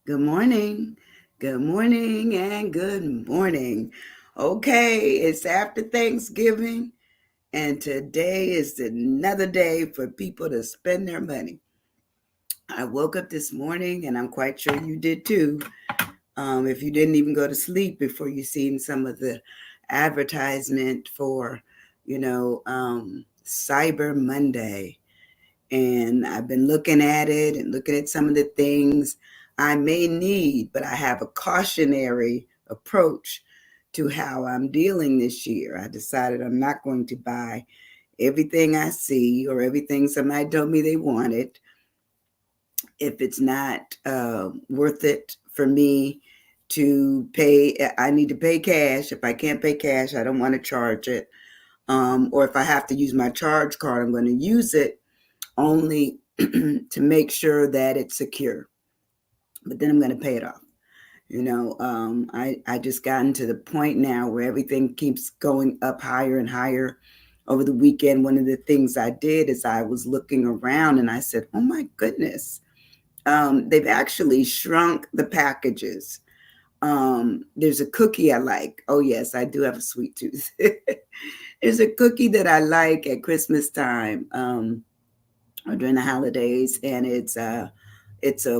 Good morning. Good morning and good morning. Okay, it's after Thanksgiving, and today is another day for people to spend their money. I woke up this morning, and I'm quite sure you did too. If you didn't even go to sleep before you seen some of the advertisement for, Cyber Monday. And I've been looking at it and looking at some of the things I may need, but I have a cautionary approach to how I'm dealing this year. I decided I'm not going to buy everything I see or everything somebody told me they wanted if it's not worth it for me to pay. I need to pay cash. If I can't pay cash, I don't want to charge it. Or if I have to use my charge card, I'm going to use it only to make sure that it's secure. But then I'm going to pay it off. I just gotten to the point now where everything keeps going up higher and higher. Over the weekend, one of the things I did is I was looking around and I said, "Oh my goodness, they've actually shrunk the packages." There's a cookie I like. Oh yes, I do have a sweet tooth. There's a cookie that I like at Christmas time. Or during the holidays, and it's a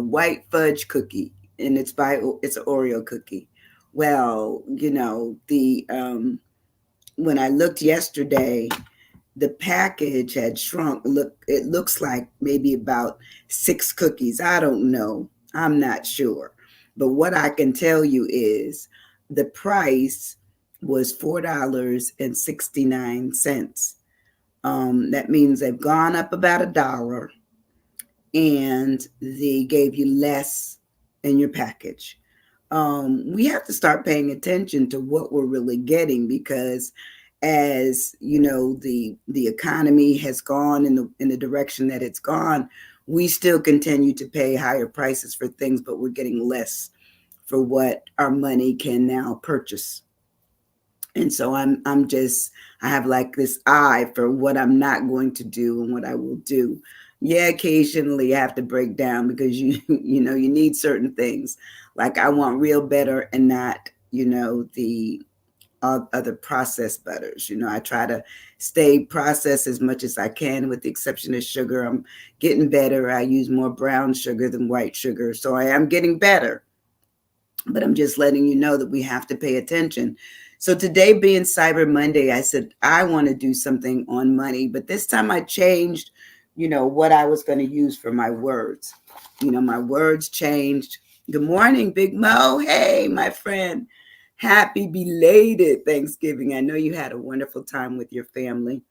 white fudge cookie, and it's an Oreo cookie. Well, the when I looked yesterday, the package had shrunk. It looks like maybe about 6 cookies. I don't know. I'm not sure, but what I can tell you is the price was $4.69. That means they've gone up about $1 and they gave you less in your package. We have to start paying attention to what we're really getting because, as you know, the economy has gone in the direction that it's gone. We still continue to pay higher prices for things, but we're getting less for what our money can now purchase. And so I have like this eye for what I'm not going to do and what I will do. Yeah, occasionally I have to break down because you need certain things. Like I want real butter and not the other processed butters. I try to stay processed as much as I can, with the exception of sugar. I'm getting better. I use more brown sugar than white sugar, so I am getting better, but I'm just letting you know that we have to pay attention. So today being Cyber Monday, I said I want to do something on money, but this time I changed, what I was going to use for my words. My words changed. Good morning, Big Mo. Hey, my friend. Happy belated Thanksgiving. I know you had a wonderful time with your family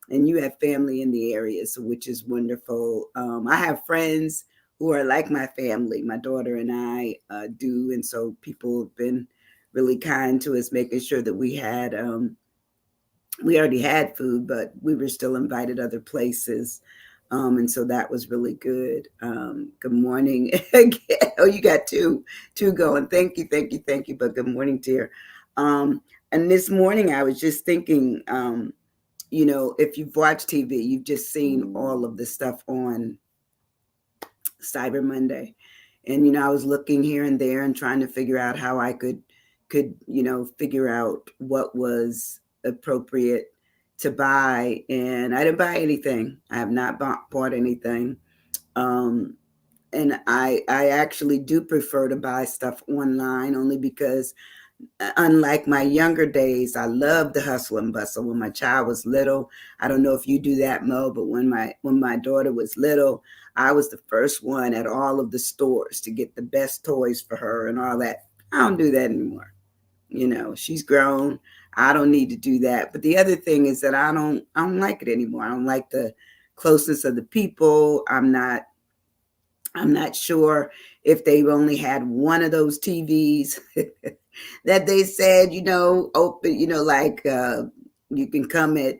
and you have family in the area, so which is wonderful. I have friends who are like my family. My daughter and I do, and so people have been really kind to us, making sure that we already had food, but we were still invited other places. And so that was really good. Good morning again. Oh, you got two going. Thank you, thank you, thank you. But good morning, dear. Um, and this morning I was just thinking, if you've watched TV, you've just seen all of the stuff on Cyber Monday. And I was looking here and there and trying to figure out how I could figure out what was appropriate to buy, and I didn't buy anything. I have not bought anything. Um and I actually do prefer to buy stuff online, only because unlike my younger days, I loved the hustle and bustle when my child was little. I don't know if you do that, Mo, but when my daughter was little, I was the first one at all of the stores to get the best toys for her and all that. I don't do that anymore. She's grown. I don't need to do that. But the other thing is that I don't like it anymore. I don't like the closeness of the people. I'm not sure if they've only had one of those TVs that they said, open, like you can come at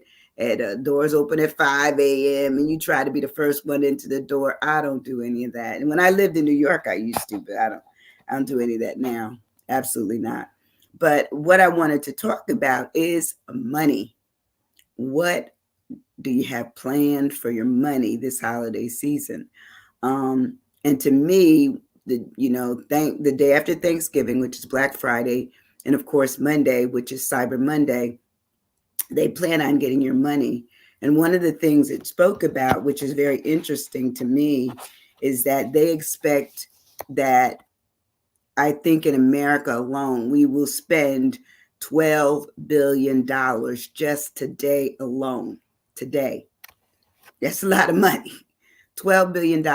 doors open at 5 a.m. and you try to be the first one into the door. I don't do any of that. And when I lived in New York, I used to, but I don't do any of that now. Absolutely not. But what I wanted to talk about is money. What do you have planned for your money this holiday season? And to me, the day after Thanksgiving, which is Black Friday, and of course Monday, which is Cyber Monday, they plan on getting your money. And one of the things it spoke about, which is very interesting to me, is that they expect that, I think in America alone, we will spend $12 billion just today alone. Today. That's a lot of money. $12 billion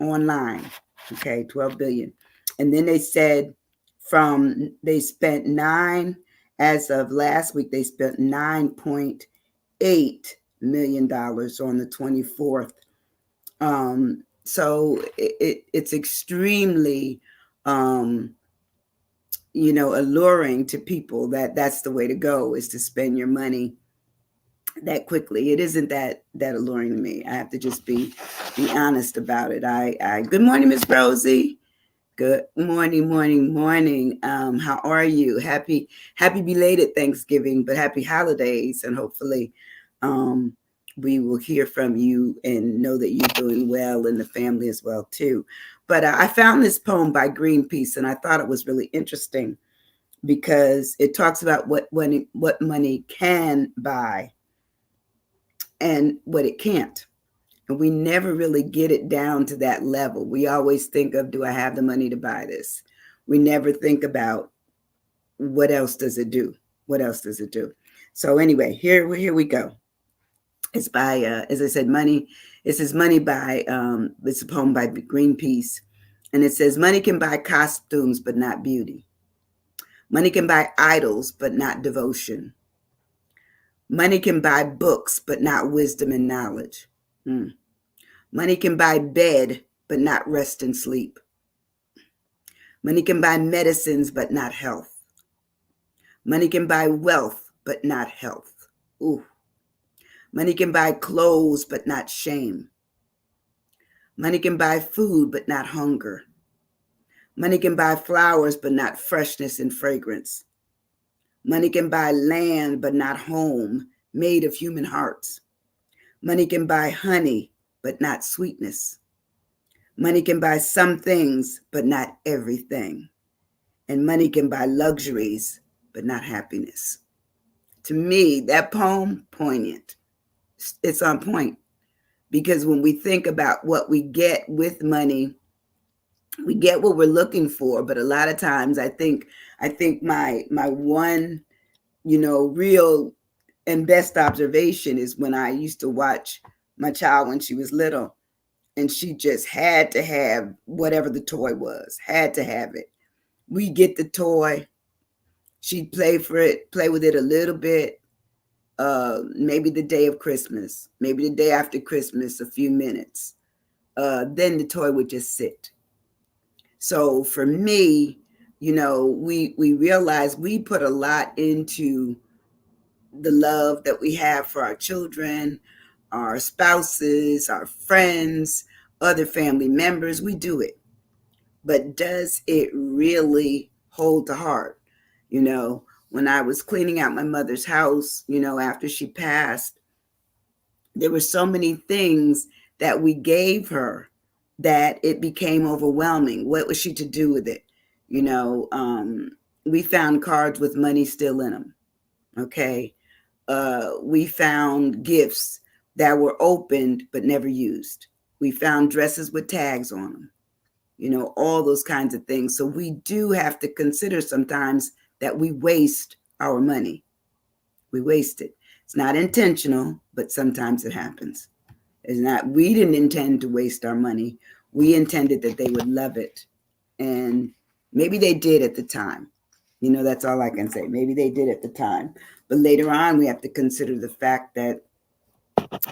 online. Okay, 12 billion. And then they said they spent as of last week, they spent $9.8 million on the 24th. So it's extremely alluring to people that that's the way to go, is to spend your money that quickly. It isn't that alluring to me. I have to just be honest about it. I Good morning, Miss Rosie. Good morning, morning. How are you? Happy belated Thanksgiving, but happy holidays, and hopefully we will hear from you and know that you're doing well, and the family as well too. But I found this poem by Greenpeace, and I thought it was really interesting because it talks about what money can buy and what it can't. And we never really get it down to that level. We always think of, do I have the money to buy this? We never think about, what else does it do? What else does it do? So anyway, here we go. It's by, as I said, money. It says money by, it's a poem by Greenpeace. And it says, money can buy costumes, but not beauty. Money can buy idols, but not devotion. Money can buy books, but not wisdom and knowledge. Money can buy bed, but not rest and sleep. Money can buy medicines, but not health. Money can buy wealth, but not health. Ooh. Money can buy clothes, but not shame. Money can buy food, but not hunger. Money can buy flowers, but not freshness and fragrance. Money can buy land, but not home, made of human hearts. Money can buy honey, but not sweetness. Money can buy some things, but not everything. And money can buy luxuries, but not happiness. To me, that poem, poignant. It's on point. Because when we think about what we get with money, we get what we're looking for. But a lot of times I think my one, real and best observation is when I used to watch my child when she was little, and she just had to have whatever the toy was, had to have it. We get the toy, she'd play with it a little bit, maybe the day of Christmas, maybe the day after Christmas, a few minutes. Then the toy would just sit. So for me, we realize we put a lot into the love that we have for our children, our spouses, our friends, other family members. We do it. But does it really hold to heart? When I was cleaning out my mother's house, after she passed, there were so many things that we gave her that it became overwhelming. What was she to do with it? We found cards with money still in them. Okay. We found gifts that were opened but never used. We found dresses with tags on them. All those kinds of things. So we do have to consider sometimes that we waste our money. We waste it. It's not intentional, but sometimes it happens. We didn't intend to waste our money. We intended that they would love it. And maybe they did at the time. That's all I can say. Maybe they did at the time. But later on, we have to consider the fact that,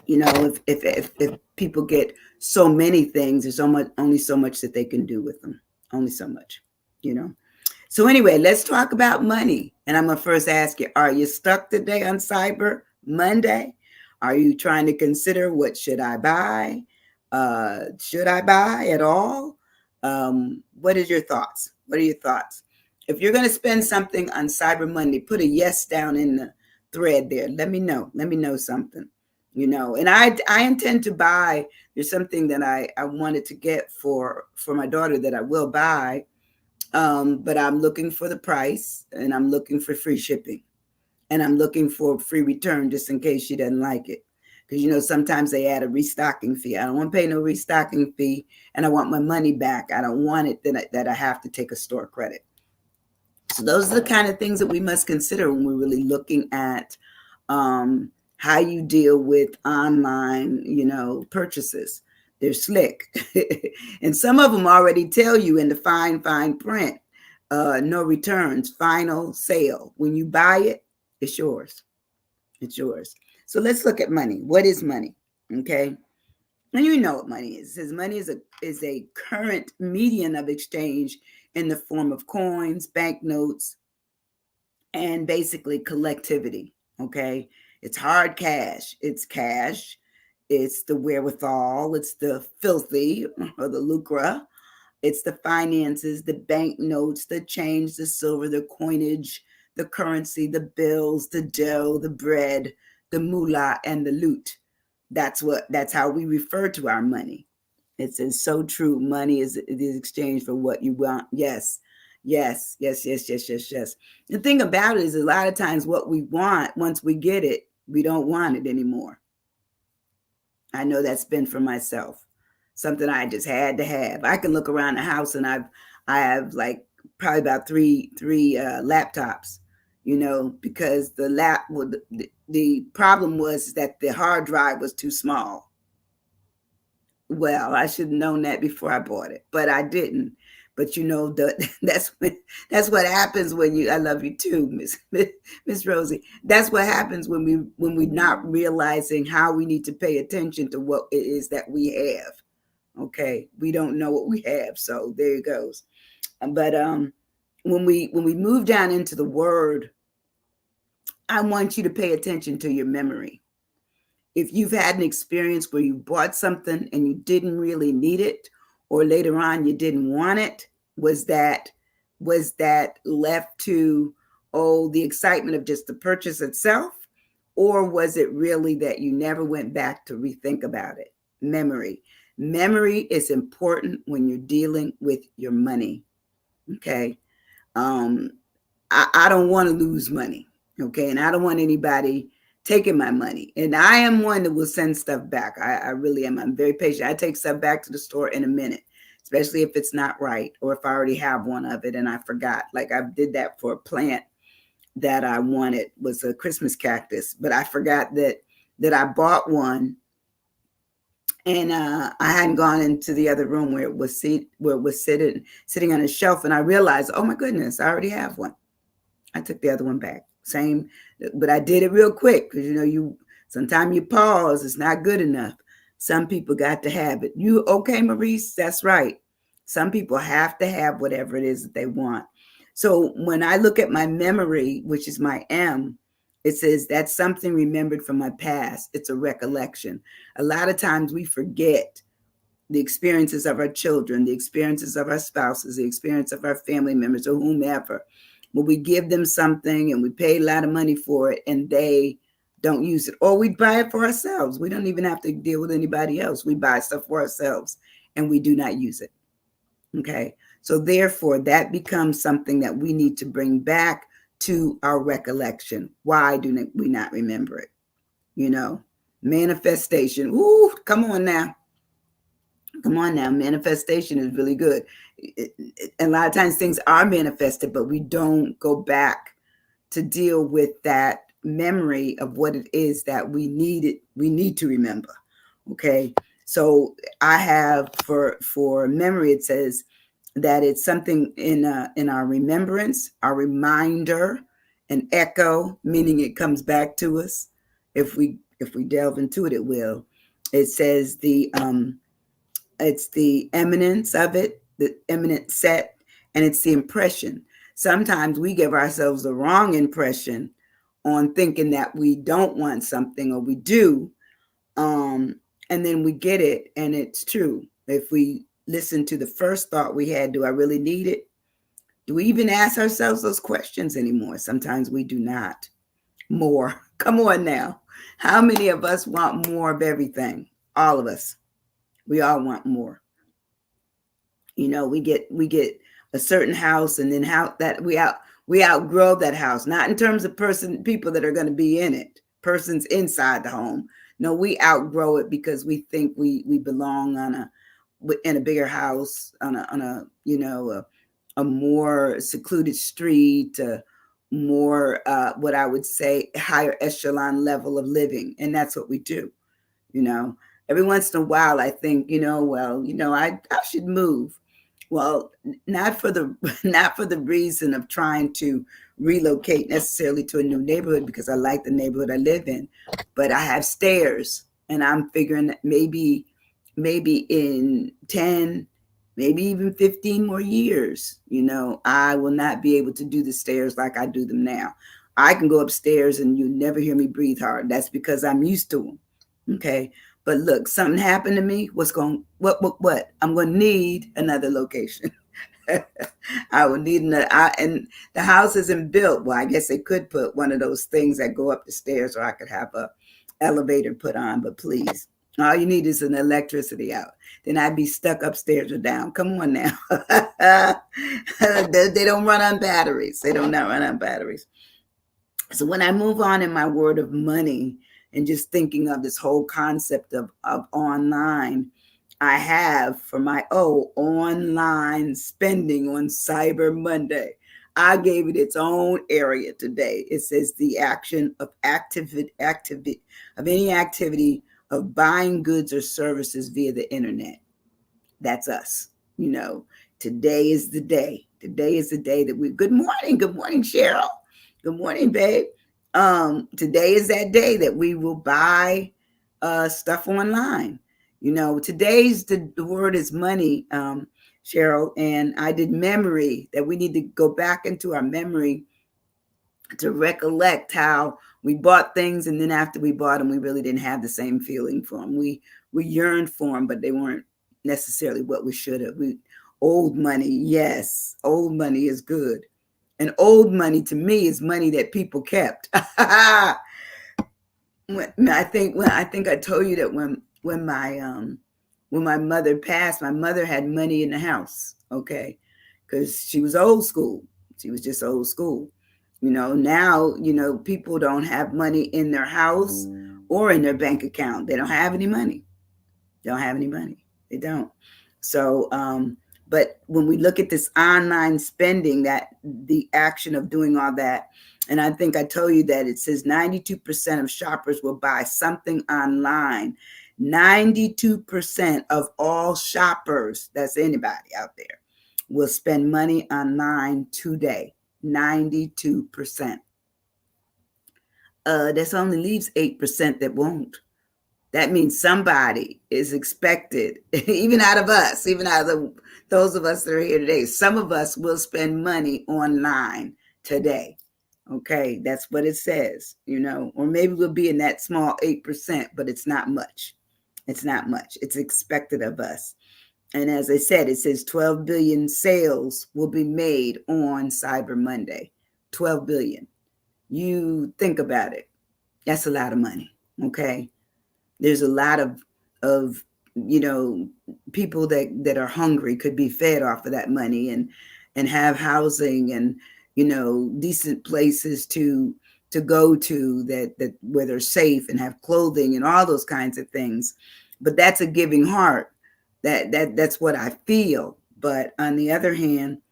if people get so many things, there's only so much that they can do with them. Only so much, So anyway, let's talk about money. And I'm going to first ask you, are you stuck today on Cyber Monday? Are you trying to consider, what should I buy? Should I buy at all? What are your thoughts? What are your thoughts? If you're going to spend something on Cyber Monday, put a yes down in the thread there. Let me know. Let me know something. And I intend to buy. There's something that I wanted to get for my daughter that I will buy, but I'm looking for the price, and I'm looking for free shipping, and I'm looking for free return just in case she doesn't like it. Because sometimes they add a restocking fee. I don't want to pay no restocking fee, and I want my money back. I don't want it that I have to take a store credit. So those are the kind of things that we must consider when we're really looking at how you deal with online, purchases. They're slick, and some of them already tell you in the fine print, no returns, final sale. When you buy it, it's yours. It's yours. So let's look at money. What is money? Okay. And you know what money is. It says money is a current medium of exchange in the form of coins, banknotes, and basically collectivity. Okay. It's hard cash. It's cash. It's the wherewithal. It's the filthy or the lucre. It's the finances, the banknotes, the change, the silver, the coinage, the currency, the bills, the dough, the bread, the moolah, and the loot. That's how we refer to our money. It says so true. Money is exchange for what you want. Yes. Yes, yes, yes, yes, yes, yes. The thing about it is a lot of times what we want, once we get it, we don't want it anymore. I know that's been for myself. Something I just had to have. I can look around the house and I have like probably about three laptops, because the problem was that the hard drive was too small. Well, I should have known that before I bought it, but I didn't. But that's what happens when you. I love you too, Miss Rosie. That's what happens when we not realizing how we need to pay attention to what it is that we have. Okay, we don't know what we have, so there it goes. But when we move down into the word, I want you to pay attention to your memory. If you've had an experience where you bought something and you didn't really need it, or later on you didn't want it, was that left to the excitement of just the purchase itself, or was it really that you never went back to rethink about it? Memory is important when you're dealing with your money. Okay. I don't want to lose money. Okay. And I don't want anybody taking my money. And I am one that will send stuff back. I really am. I'm very patient. I take stuff back to the store in a minute, especially if it's not right or if I already have one of it and I forgot. Like I did that for a plant that I wanted, was a Christmas cactus, but I forgot that I bought one, and I hadn't gone into the other room where it was sitting on a shelf, and I realized, oh my goodness, I already have one. I took the other one back. Same, but I did it real quick because you sometimes you pause. It's not good enough. Some people got to have it. You okay, Maurice? That's right. Some people have to have whatever it is that they want. So when I look at my memory, which is my M, it says that's something remembered from my past. It's a recollection. A lot of times we forget the experiences of our children, the experiences of our spouses, the experience of our family members or whomever. When we give them something and we pay a lot of money for it and they don't use it, or we buy it for ourselves. We don't even have to deal with anybody else. We buy stuff for ourselves and we do not use it. Okay. So therefore that becomes something that we need to bring back to our recollection. Why do we not remember it? Manifestation. Ooh, come on now. Come on now. Manifestation is really good. A lot of times things are manifested, but we don't go back to deal with that memory of what it is that we need to remember. Okay. So I have for memory, it says that it's something in our remembrance, our reminder, an echo, meaning it comes back to us. If we delve into it, it will. It says it's the eminence of it, the eminent set, and it's the impression. Sometimes we give ourselves the wrong impression on thinking that we don't want something, or we do, and then we get it, and it's true. If we listen to the first thought we had, do I really need it? Do we even ask ourselves those questions anymore? Sometimes we do not. More. Come on now. How many of us want more of everything? All of us. We all want more. We get a certain house, and then how that we outgrow that house, not in terms of people that are going to be in it, persons inside the home. No, we outgrow it because we think we belong in a bigger house, on a a more secluded street, more what I would say higher echelon level of living, and that's what we do. you know every once in a while I think, well, I should move. Well, not for the not for the reason of trying to relocate necessarily to a new neighborhood, because I like the neighborhood I live in, but I have stairs, and I'm figuring that maybe in 10, maybe even 15 more years, I will not be able to do the stairs like I do them now. I can go upstairs and you never hear me breathe hard. That's because I'm used to them. Okay. But look, something happened to me. What? I'm going to need another location. I would need another. And the house isn't built. Well, I guess they could put one of those things that go up the stairs, or I could have a elevator put on. But please, all you need is an electricity out. Then I'd be stuck upstairs or down. Come on now. They don't run on batteries. They don't not run on batteries. So when I move on in my word of money and just thinking of this whole concept of online, I have for my online spending on Cyber Monday. I gave it its own area today. It says the action of activity of any activity of buying goods or services via the internet. That's us. You know, today is the day. Today is the day that we. Good morning. Good morning, Cheryl. Good morning, babe. Today is that day that we will buy stuff online. Today's the word is money, Cheryl, and I did memory that we need to go back into our memory to recollect how we bought things, and then after we bought them, we really didn't have the same feeling for them. We yearned for them, but they weren't necessarily what we should have. Old money, yes, old money is good, and old money to me is money that people kept. I think I told you that when my mother passed, my mother had money in the house, okay, because she was old school. She was just old school. Now, people don't have money in their house or in their bank account. They don't have any money. They don't have any money. They don't. So, but when we look at this online spending, that the action of doing all that, and I think I told you that it says 92% of shoppers will buy something online. 92% of all shoppers, that's anybody out there, will spend money online today. 92%. This only leaves 8% that won't. That means somebody is expected, even out of us, even out of those of us that are here today. Some of us will spend money online today. Okay, that's what it says, or maybe we'll be in that small 8%, but it's not much. It's not much. It's expected of us. And as I said, it says 12 billion sales will be made on Cyber Monday. 12 billion. You think about it. That's a lot of money. Okay. There's a lot of people that are hungry could be fed off of that money, and have housing, and decent places to go to, that where they're safe, and have clothing and all those kinds of things. But that's a giving heart. That's what I feel. But on the other hand,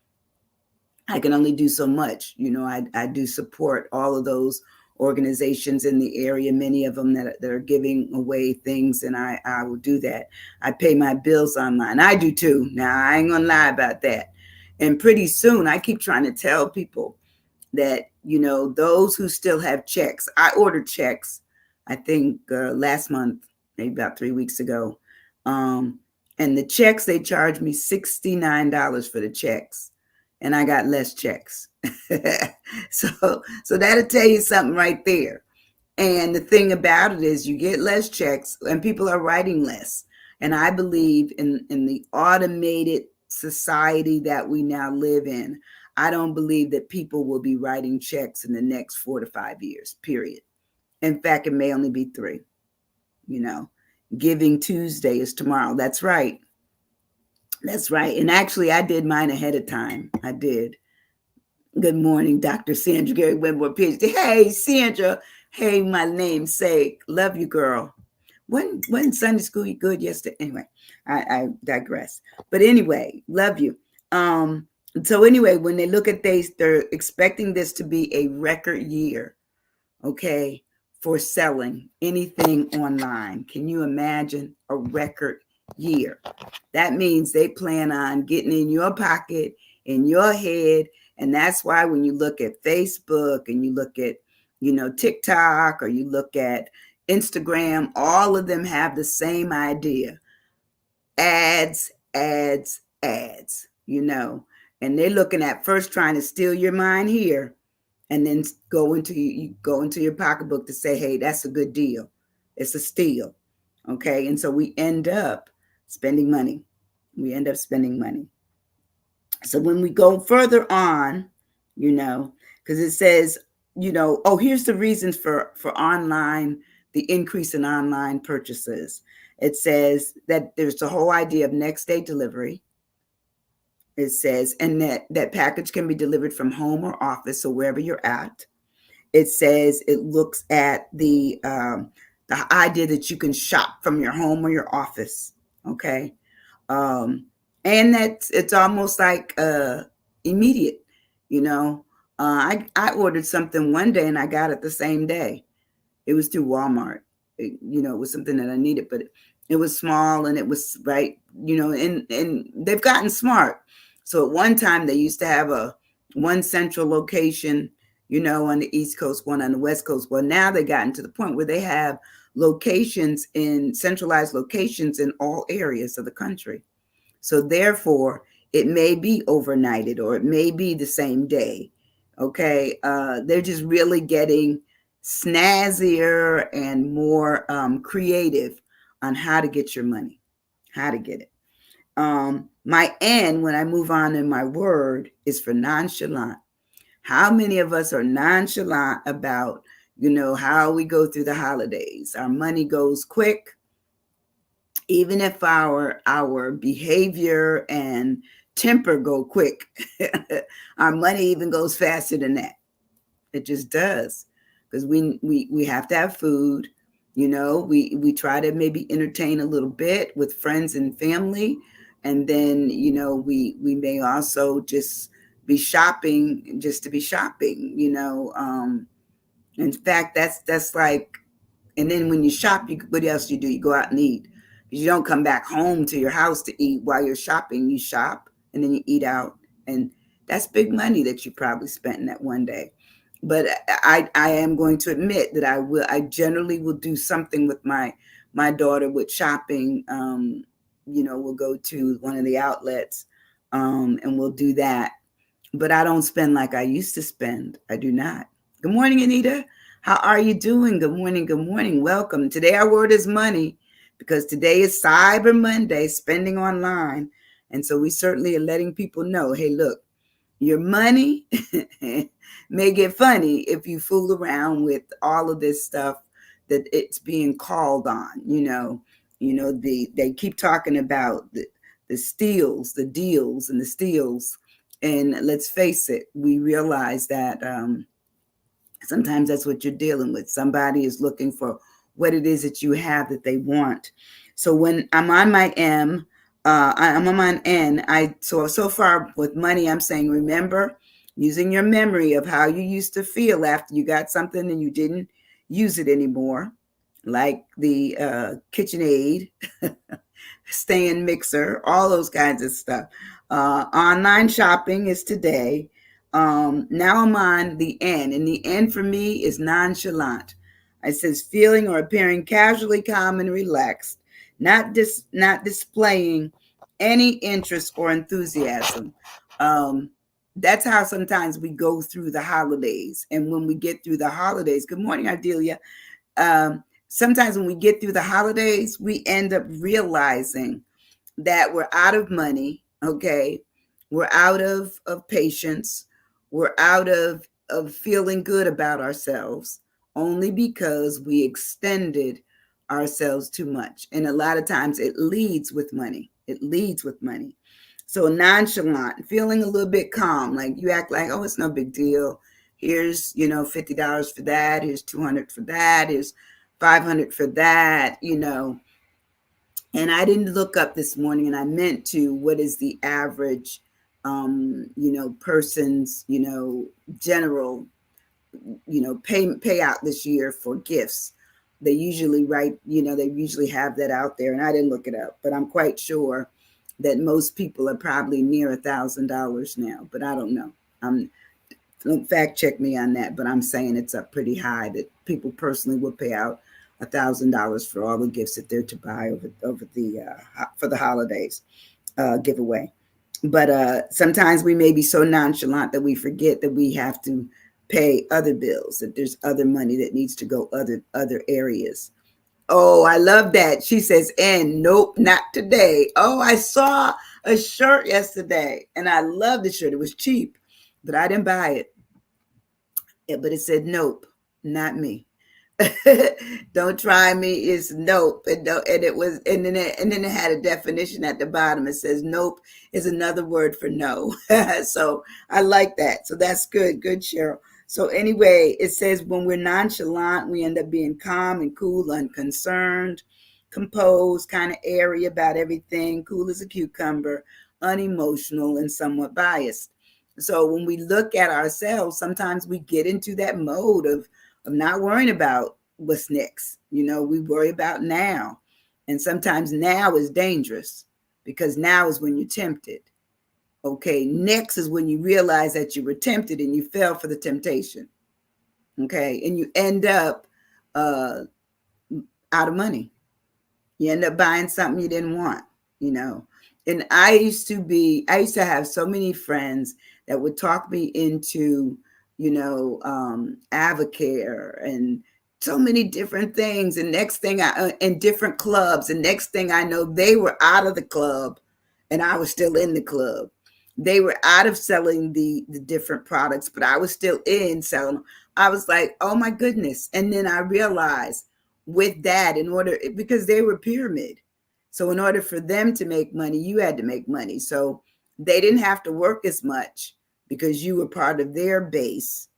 I can only do so much. I do support all of those organizations in the area, many of them that are giving away things, and I will do that. I pay my bills online. I do too. Now, I ain't going to lie about that. And pretty soon, I keep trying to tell people that, those who still have checks, I ordered checks, I think last month, maybe about 3 weeks ago. And the checks, they charged me $69 for the checks, and I got less checks. So that'll tell you something right there. And the thing about it is, you get less checks and people are writing less. And I believe in the automated society that we now live in. I don't believe that people will be writing checks in the next 4 to 5 years, period. In fact, it may only be 3. You know, Giving Tuesday is tomorrow. That's right. That's right. And actually, I did mine ahead of time. I did. Good morning, Dr. Sandra Gary Winmore, PhD. Hey, Sandra. Hey, my namesake. Love you, girl. When Sunday school you good yesterday? Anyway, I digress. But anyway, love you. Um, so anyway, when they look at this, they're expecting this to be a record year, okay, for selling anything online. Can you imagine a record year? That means they plan on getting in your pocket, in your head. And that's why when you look at Facebook and you look at, TikTok, or you look at Instagram, all of them have the same idea: ads, ads, ads, and they're looking at first trying to steal your mind here, and then go into your pocketbook to say, hey, that's a good deal. It's a steal. Okay. And so we end up spending money. We end up spending money. So when we go further on, because it says, oh, here's the reasons for online, the increase in online purchases. It says that there's the whole idea of next day delivery. It says, and that package can be delivered from home or office, so wherever you're at. It says it looks at the idea that you can shop from your home or your office. Okay. um, and that it's almost like immediate. You know, I ordered something one day and I got it the same day. It was through Walmart. It was something that I needed, but it was small and it was right. And they've gotten smart. So at one time they used to have a one central location, on the East Coast, one on the West Coast. Well, now they gotten to the point where they have locations in centralized locations in all areas of the country. So therefore, it may be overnighted or it may be the same day. Okay. They're just really getting snazzier and more creative on how to get your money, how to get it. My N, when I move on in my word, is for nonchalant. How many of us are nonchalant about, how we go through the holidays? Our money goes quick, even if our behavior and temper go quick. Our money even goes faster than that. It just does, because we have to have food. We try to maybe entertain a little bit with friends and family, and then we may also just be shopping just to be shopping. In fact, that's like, and then when you shop, what else do? You go out and eat. You don't come back home to your house to eat while you're shopping. You shop and then you eat out, and that's big money that you probably spent in that one day. But I am going to admit that I generally will do something with my daughter with shopping. We'll go to one of the outlets, and we'll do that. But I don't spend like I used to spend. I do not. Good morning, Anita. How are you doing? Good morning. Good morning. Welcome. Today our word is money, because today is Cyber Monday, spending online. And so we certainly are letting people know, hey, look, your money may get funny if you fool around with all of this stuff that it's being called on. They keep talking about the steals, the deals, and the steals. And let's face it, we realize that sometimes that's what you're dealing with. Somebody is looking for what it is that you have that they want. So when I'm on my I'm on my N. So far with money, I'm saying, remember, using your memory of how you used to feel after you got something and you didn't use it anymore, like the KitchenAid, stand mixer, all those kinds of stuff. Online shopping is today. Now I'm on the N, and the N for me is nonchalant. It says feeling or appearing casually calm and relaxed, not displaying any interest or enthusiasm. That's how sometimes we go through the holidays. And when we get through the holidays, good morning, Ardelia. Sometimes when we get through the holidays, we end up realizing that we're out of money. Okay. We're out of patience. We're out of feeling good about ourselves only because we extended ourselves too much. And a lot of times it leads with money. It leads with money. So nonchalant, feeling a little bit calm, like you act like, oh, it's no big deal. Here's, $50 for that. Here's 200 for that. Here's 500 for that, And I didn't look up this morning, and I meant to, what is the average, person's, general, payout this year for gifts. They usually they usually have that out there, and I didn't look it up, but I'm quite sure that most people are probably near $1,000 now, but I don't know. Don't fact check me on that, but I'm saying it's up pretty high that people personally will pay out $1,000 for all the gifts that they're to buy over the for the holidays giveaway. But sometimes we may be so nonchalant that we forget that we have to pay other bills, that there's other money that needs to go other areas. Oh, I love that. She says, and nope, not today. Oh, I saw a shirt yesterday and I love the shirt. It was cheap, but I didn't buy it. But it said, nope, not me. Don't try me is nope, and no, and it was, and then it had a definition at the bottom. It says nope is another word for no. So I like that. So that's good, Cheryl. So anyway, it says when we're nonchalant, we end up being calm and cool, unconcerned, composed, kind of airy about everything, cool as a cucumber, unemotional, and somewhat biased. So when we look at ourselves, sometimes we get into that mode of not worrying about what's next. We worry about now. And sometimes now is dangerous because now is when you're tempted. Okay, next is when you realize that you were tempted and you fell for the temptation. Okay, and you end up out of money. You end up buying something you didn't want, you know. And I used to have so many friends that would talk me into, Avocare and so many different things. And next thing in different clubs, and next thing I know, they were out of the club and I was still in the club. They were out of selling the different products, but I was still in selling them. I was like, oh my goodness. And then I realized with that, because they were pyramid. So in order for them to make money, you had to make money. So they didn't have to work as much because you were part of their base,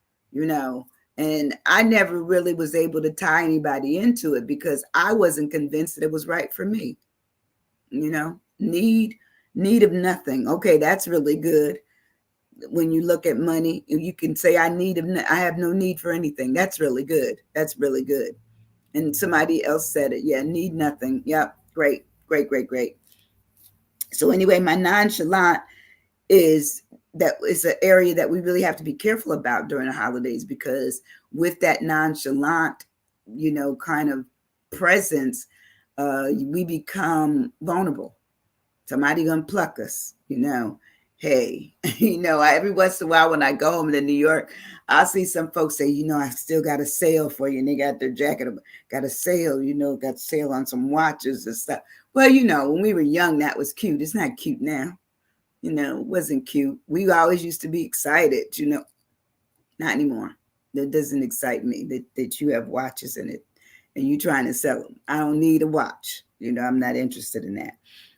And I never really was able to tie anybody into it because I wasn't convinced that it was right for me. Need of nothing. Okay, that's really good. When you look at money, you can say I have no need for anything. That's really good. That's really good. And somebody else said it. Yeah, need nothing. Yep. Great. So anyway, my nonchalant is an area that we really have to be careful about during the holidays, because with that nonchalant, kind of presence, we become vulnerable. Somebody gonna pluck us, Hey, every once in a while when I go home to New York, I'll see some folks say, I still got a sale for you. And they got their jacket, got a sale, got sale on some watches and stuff. Well, when we were young, that was cute. It's not cute now. It wasn't cute. We always used to be excited, not anymore. That doesn't excite me that you have watches in it and you trying to sell them. I don't need a watch. I'm not interested in that.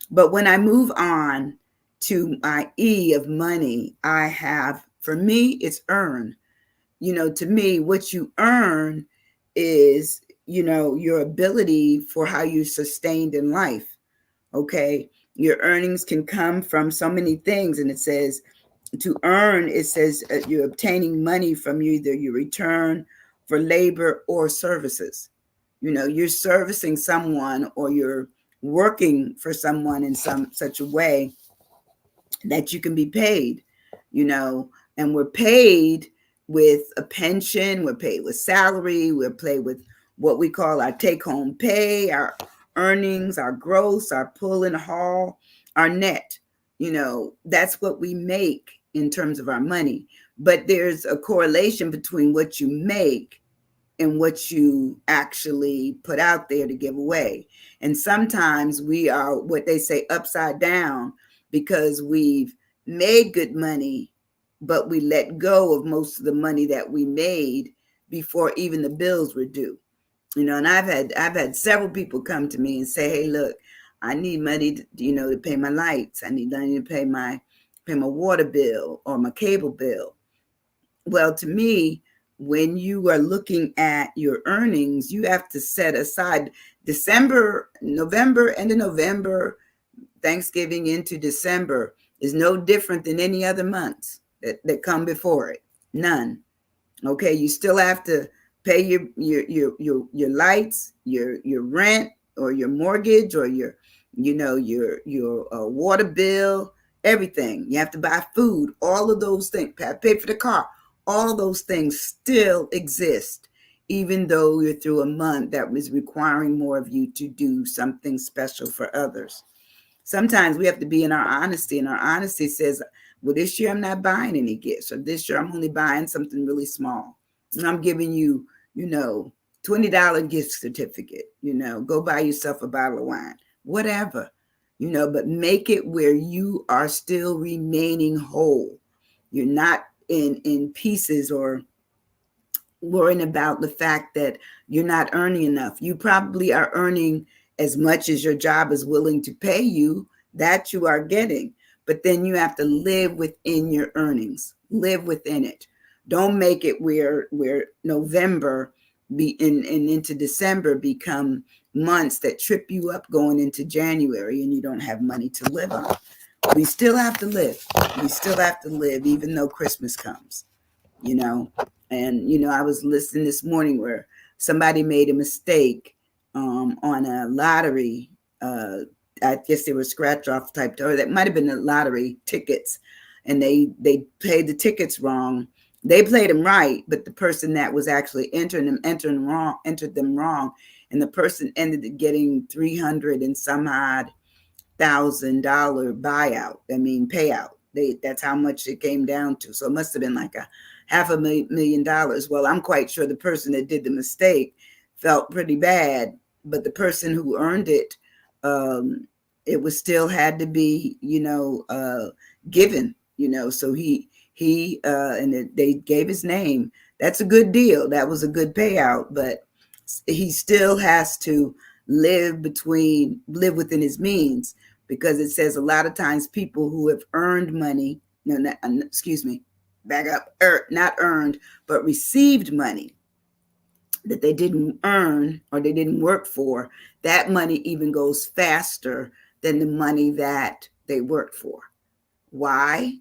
But when I move on to my E of money, for me, it's earn. To me, what you earn is, your ability for how you're sustained in life. Okay. Your earnings can come from so many things. And it says to earn, it says you're obtaining money from either your return for labor or services. You're servicing someone or you're working for someone in such a way that you can be paid, and we're paid with a pension, we're paid with salary, we're paid with what we call our take-home pay, our earnings, our gross, our pull and haul, our net. That's what we make in terms of our money. But there's a correlation between what you make and what you actually put out there to give away. And sometimes we are what they say upside down because we've made good money, but we let go of most of the money that we made before even the bills were due. And I've had several people come to me and say, "Hey, look, I need money to pay my lights. I need money to pay my water bill or my cable bill." Well, to me, when you are looking at your earnings, you have to set aside December, November, end of November, Thanksgiving into December is no different than any other months that come before it. None. Okay, you still have to pay your lights, your rent, or your mortgage, or your water bill, everything. You have to buy food, all of those things. Pay for the car. All those things still exist, even though you're through a month that was requiring more of you to do something special for others. Sometimes we have to be in our honesty, and our honesty says, well, this year I'm not buying any gifts, or this year I'm only buying something really small. And I'm giving you, $20 gift certificate, go buy yourself a bottle of wine, whatever, but make it where you are still remaining whole. You're not in pieces or worrying about the fact that you're not earning enough. You probably are earning as much as your job is willing to pay you, that you are getting. But then you have to live within your earnings, live within it. Don't make it where November and into December become months that trip you up going into January and you don't have money to live on. We still have to live. We still have to live even though Christmas comes, you know. And I was listening this morning where somebody made a mistake on a lottery. I guess they were scratch off type, or that might have been the lottery tickets, and they played the tickets wrong. They played them right, but the person that was actually entered them wrong, and the person ended up getting 300 and some odd $1,000 buyout. I mean payout. That's how much it came down to. So it must have been like a $500,000. Well, I'm quite sure the person that did the mistake felt pretty bad, but the person who earned it, it was still had to be, given. So he and they gave his name. That's a good deal. That was a good payout, but he still has to live within his means, because it says a lot of times people who have earned money, no, not, excuse me, back up, not earned, but received money that they didn't earn or they didn't work for, that money even goes faster than the money that they worked for. Why?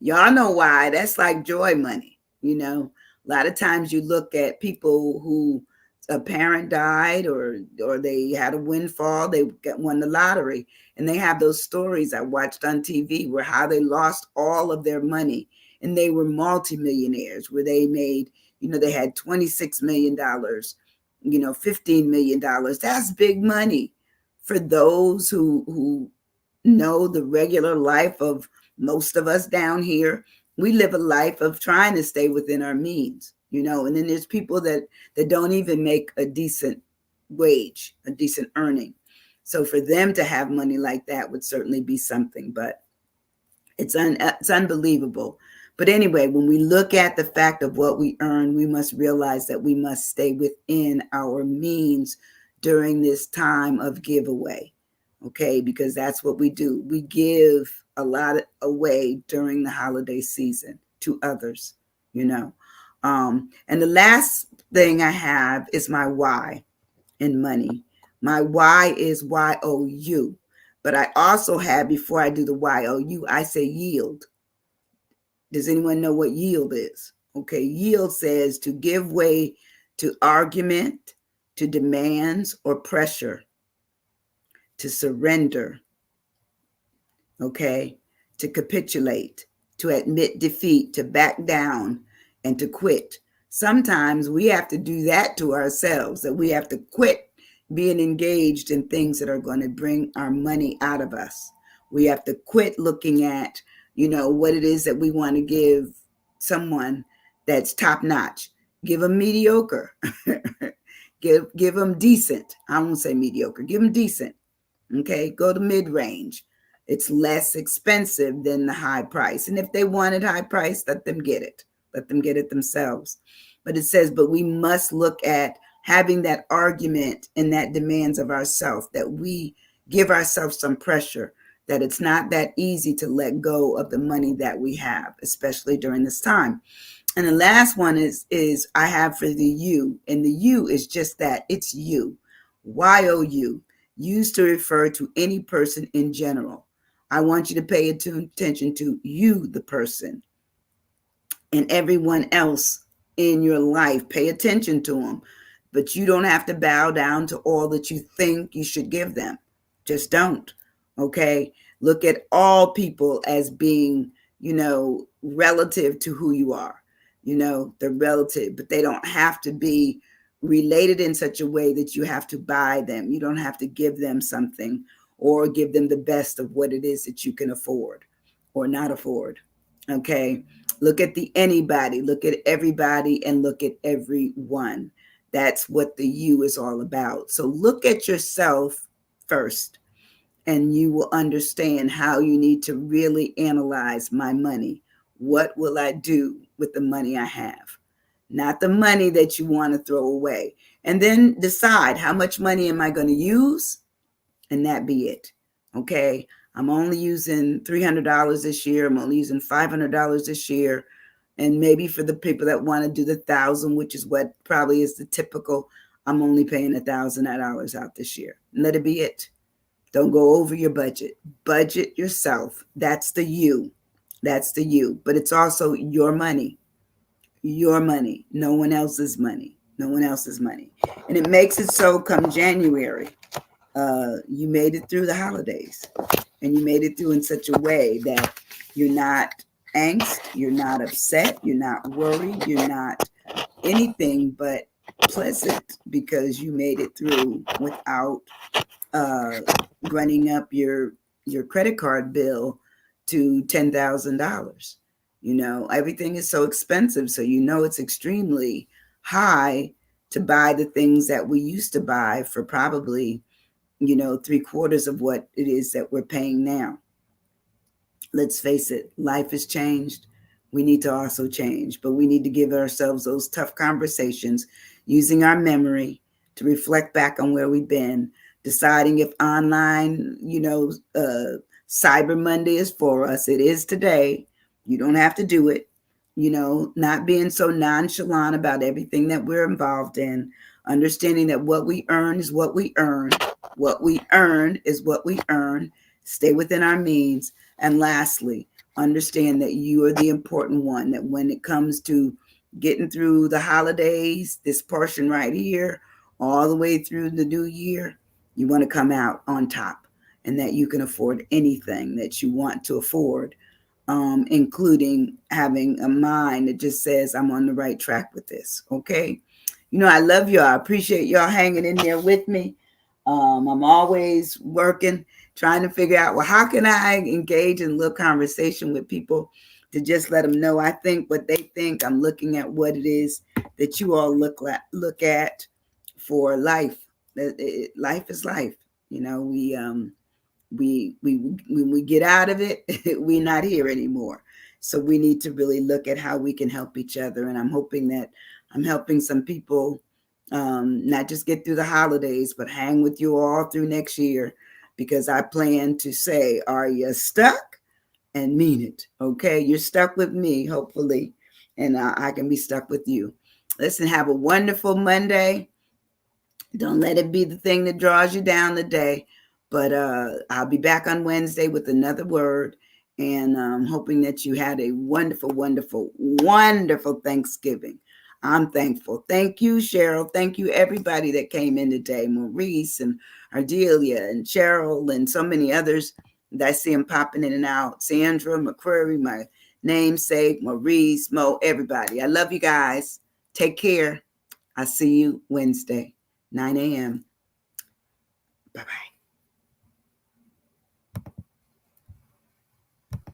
Y'all know why. That's like joy money. A lot of times you look at people who a parent died or they had a windfall, they won the lottery, and they have those stories I watched on TV where how they lost all of their money and they were multimillionaires, where they made, they had $26 million, $15 million. That's big money for those who know the regular life of most of us down here. We live a life of trying to stay within our means, and then there's people that don't even make a decent wage, a decent earning. So for them to have money like that would certainly be something, but it's unbelievable. But anyway, when we look at the fact of what we earn, we must realize that we must stay within our means during this time of giveaway. Okay, because that's what we do. We give a lot away during the holiday season to others, And the last thing I have is my why in money. My why is YOU. But I also have, before I do the YOU, I say yield. Does anyone know what yield is? Okay, yield says to give way to argument, to demands or pressure, to surrender, okay, to capitulate, to admit defeat, to back down, and to quit. Sometimes we have to do that to ourselves, that we have to quit being engaged in things that are going to bring our money out of us. We have to quit looking at, what it is that we want to give someone that's top notch. Give them mediocre. give them decent. I won't say mediocre. Give them decent. Okay, go to mid-range. It's less expensive than the high price. And if they wanted high price, let them get it. Let them get it themselves. But it says, but we must look at having that argument and that demands of ourselves, that we give ourselves some pressure, that it's not that easy to let go of the money that we have, especially during this time. And the last one is I have for the you, and the you is just that, it's you. YOU, used to refer to any person in general. I want you to pay attention to you, the person, and everyone else in your life. Pay attention to them, but you don't have to bow down to all that you think you should give them. Just don't. Okay. Look at all people as being, relative to who you are. They're relative, but they don't have to be related in such a way that you have to buy them. You don't have to give them something or give them the best of what it is that you can afford or not afford. Okay. Look at the anybody, look at everybody, and look at everyone. That's what the you is all about. So look at yourself first, and you will understand how you need to really analyze my money. What will I do with the money I have? Not the money that you want to throw away. And then decide, how much money am I going to use? And that be it. Okay. I'm only using $300 this year. I'm only using $500 this year. And maybe for the people that want to do the 1,000, which is what probably is the typical, I'm only paying $1,000 out this year. And let it be it. Don't go over your budget. Budget yourself. That's the you. That's the you. But it's also your money. Your money. No one else's money. No one else's money. And it makes it so come January, you made it through the holidays, and you made it through in such a way that you're not angst, you're not upset, you're not worried, you're not anything but pleasant, because you made it through without uh, running up your credit card bill to $10,000. Everything is so expensive, so it's extremely high to buy the things that we used to buy for probably 3/4 of what it is that we're paying now. Let's face it, life has changed. We need to also change, but we need to give ourselves those tough conversations, using our memory to reflect back on where we've been, deciding if online, Cyber Monday is for us. It is today. You don't have to do it. Not being so nonchalant about everything that we're involved in, understanding that what we earn is what we earn. What we earn is what we earn. Stay within our means. And lastly, understand that you are the important one, that when it comes to getting through the holidays, this portion right here, all the way through the new year, you want to come out on top, and that you can afford anything that you want to afford, including having a mind that just says, I'm on the right track with this. Okay. I love y'all. I appreciate y'all hanging in there with me. I'm always working, trying to figure out, well, how can I engage in a little conversation with people to just let them know I think what they think. I'm looking at what it is that you all look at for life. Life is life. We when we get out of it, we're not here anymore. So we need to really look at how we can help each other. And I'm hoping that I'm helping some people, not just get through the holidays, but hang with you all through next year, because I plan to say, are you stuck? And mean it. Okay. You're stuck with me, hopefully, and I can be stuck with you. Listen, have a wonderful Monday. Don't let it be the thing that draws you down the day. But I'll be back on Wednesday with another word. And hoping that you had a wonderful, wonderful, wonderful Thanksgiving. I'm thankful. Thank you, Cheryl. Thank you, everybody that came in today. Maurice and Ardelia and Cheryl and so many others that I see them popping in and out. Sandra, McCreary, my namesake, Maurice, Mo, everybody. I love you guys. Take care. I'll see you Wednesday, 9 a.m. Bye-bye.